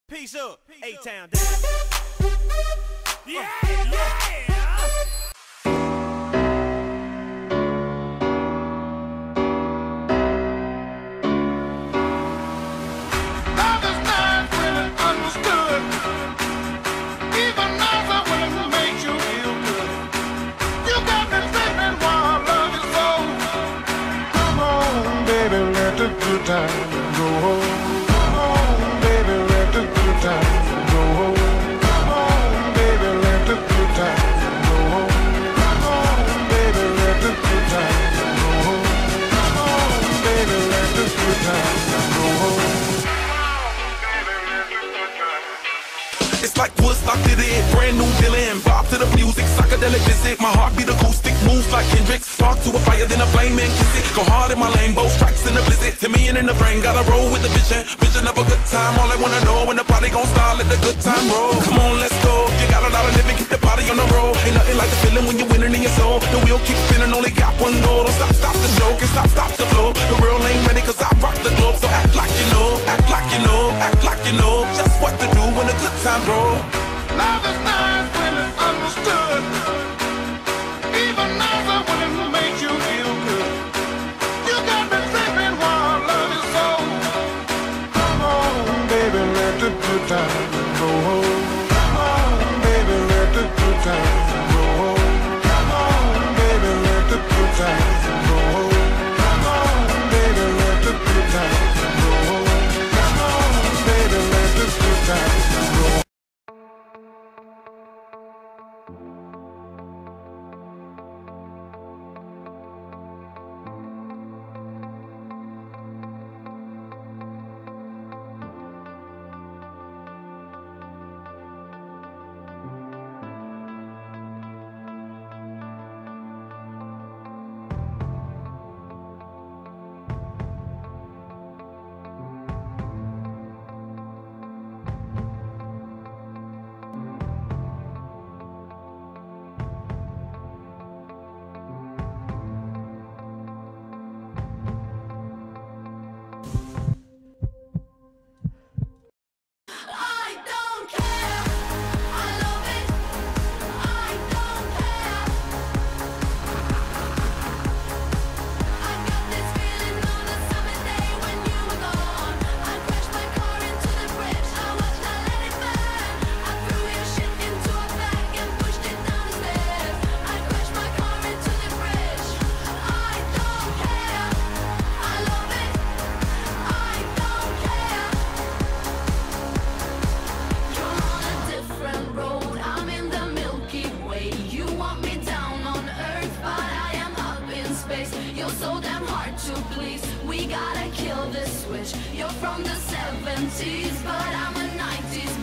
Peace up, A-Town down. Yeah, yeah. Good time go home. Come on, baby, let the good time go home. Come on, baby, let the good time go home. Come on, baby, let the good time go home. Come on, baby, let the good time go home. It's like Woodstock did it, brand new feeling. Bob to the music, psychedelic visit. My heart beat acoustic, moves like Hendrix. Spark to a fire, then a flame and kiss it. Go hard in my lane, both strikes in the blizzard. To me and in the brain, gotta roll with the vision. Vision of a good time, all I wanna know. When the party gon' start, let the good time roll. Come on, let's go. You got a lot of living, keep the party on the road. Ain't nothing like the feeling when you're winning in your soul. The wheel keeps spinning, only got one goal. Don't stop, stop the show, can stop, stop the flow. The world ain't ready, cause I rock the globe. So act like you know, act like you know, act like you know just what to do when the good time roll. Love is nice when it's understood. Even nicer when it makes you feel good. You got me tripping while love is so. Come on, baby, let the good time go home. Come on, baby, let the good time go home. Come on, baby, let the good time go home. Come on, baby, let the good time go home. Come on, baby, let the good time go home. You're so damn hard to please. We gotta kill this switch. You're from the 70s, but I'm a 90s